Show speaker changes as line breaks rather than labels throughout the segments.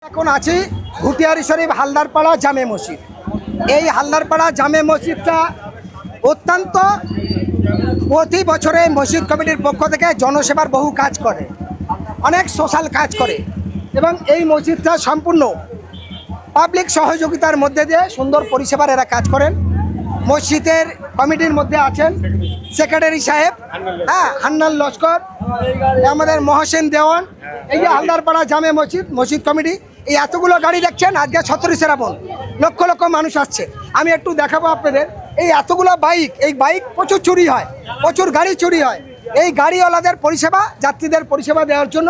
এখন আছি ঘুটিয়ারি শরীফ হালদারপাড়া জামে মসজিদ। এই হালদারপাড়া জামে মসজিদটা অত্যন্ত প্রতি বছরে মসজিদ কমিটির পক্ষ থেকে জনসেবার বহু কাজ করে, অনেক সোশ্যাল কাজ করে এবং এই মসজিদটা সম্পূর্ণ পাবলিক সহযোগিতার মধ্যে দিয়ে সুন্দর পরিষেবার এরা কাজ করেন। মসজিদের কমিটির মধ্যে আছেন সেক্রেটারি সাহেব, হান্নান লস্কর, আমাদের মহসেন দেওয়ান। এই যে হালদারপাড়া জামে মসজিদ কমিটি, এই এতগুলো গাড়ি দেখছেন। আজকে 17 শ্রাবণ, লক্ষ লক্ষ মানুষ আসছে। আমি একটু দেখাবো আপনাদের এই এতগুলো বাইক। এই বাইক প্রচুর চুরি হয়, প্রচুর গাড়ি চুরি হয়। এই গাড়িওয়ালাদের পরিষেবা, যাত্রীদের পরিষেবা দেওয়ার জন্য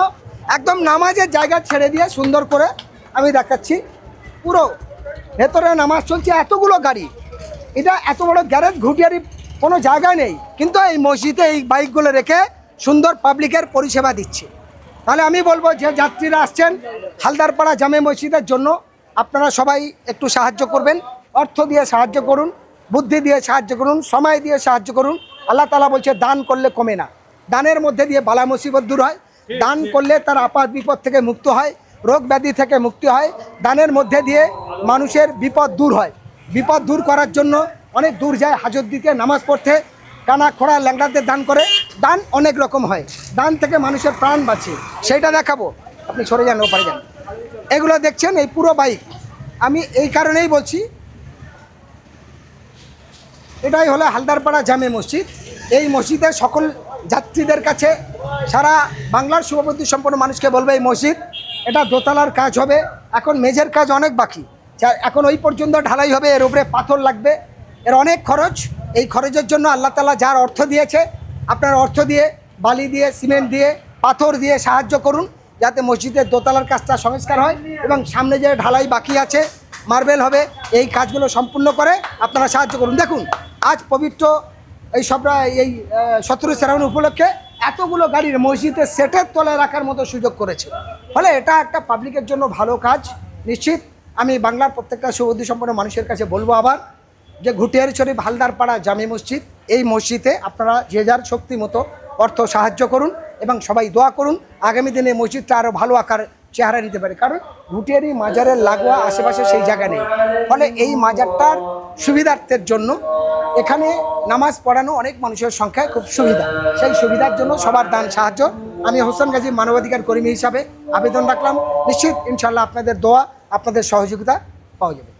একদম নামাজের জায়গা ছেড়ে দিয়ে সুন্দর করে আমি দেখাচ্ছি। পুরো ভেতরে নামাজ চলছে, এতগুলো গাড়ি। এটা এত বড় গ্যারেজ ঘুটিয়ারি কোনো জায়গা নেই, কিন্তু এই মসজিদে এই বাইকগুলো রেখে সুন্দর পাবলিকের পরিষেবা দিচ্ছে। তাহলে আমি বলবো যে যাত্রীরা আসছেন হালদারপাড়া জামে মসজিদের জন্য, আপনারা সবাই একটু সাহায্য করবেন। অর্থ দিয়ে সাহায্য করুন, বুদ্ধি দিয়ে সাহায্য করুন, সময় দিয়ে সাহায্য করুন। আল্লাহ তাআলা বলছে দান করলে কমে না। দানের মধ্যে দিয়ে বালা মুসিবত দূর হয়। দান করলে তার আপাত বিপদ থেকে মুক্ত হয়, রোগ ব্যাধি থেকে মুক্তি হয়। দানের মধ্যে দিয়ে মানুষের বিপদ দূর হয়। বিপদ দূর করার জন্য অনেক দূর যায় হাজত দিতে, নামাজ পড়তে। কানা খোড়া ল্যাংড়াদের দান করে। দান অনেক রকম হয়, দান থেকে মানুষের প্রাণ বাঁচে, সেইটা দেখাবো। আপনি সরে যান, ওপারে যান। এগুলো দেখছেন এই পুরো বাইক। আমি এই কারণেই বলছি, এটাই হলো হালদারপাড়া জামে মসজিদ। এই মসজিদে সকল যাত্রীদের কাছে, সারা বাংলার শুভবুদ্ধি সম্পন্ন মানুষকে বলবে এই মসজিদ, এটা দোতলার কাজ হবে। এখন মেঝের কাজ অনেক বাকি, এখন ওই পর্যন্ত ঢালাই হবে। এর উপরে পাথর লাগবে, এর অনেক খরচ। এই খরচের জন্য আল্লাহ তাআলা যার অর্থ দিয়েছে, আপনার অর্থ দিয়ে, বালি দিয়ে, সিমেন্ট দিয়ে, পাথর দিয়ে সাহায্য করুন, যাতে মসজিদের দোতলার কাজটা সংস্কার হয় এবং সামনে যে ঢালাই বাকি আছে, মার্বেল হবে, এই কাজগুলো সম্পূর্ণ করে আপনারা সাহায্য করুন। দেখুন আজ পবিত্র এই 17 শ্রাবণ উপলক্ষে এতগুলো গাড়ির মসজিদের সেটের তলায় রাখার মতো সুযোগ করেছে। ফলে এটা একটা পাবলিকের জন্য ভালো কাজ। নিশ্চিত আমি বাংলার প্রত্যেকটা সুবুদ্ধি সম্পন্ন মানুষের কাছে বলবো আবার, যে ঘুটিয়ারি শরীফ হালদারপাড়া জামে মসজিদ, এই মসজিদে আপনারা যে যার শক্তি মতো অর্থ সাহায্য করুন এবং সবাই দোয়া করুন আগামী দিনে মসজিদটা আরও ভালো আকার চেহারা নিতে পারে। কারণ ঘুটিয়ারি মাজারের লাগোয়া আশেপাশে সেই জায়গা নেই। ফলে এই মাজারটার সুবিধার্থের জন্য এখানে নামাজ পড়ানো অনেক মানুষের সংখ্যায় খুব সুবিধা। সেই সুবিধার জন্য সবার দান সাহায্য আমি হোসেন গাজী মানবাধিকার কর্মী হিসাবে আবেদন রাখলাম। নিশ্চিত ইনশাল্লাহ আপনাদের দোয়া, আপনাদের সহযোগিতা পাওয়া যাবে।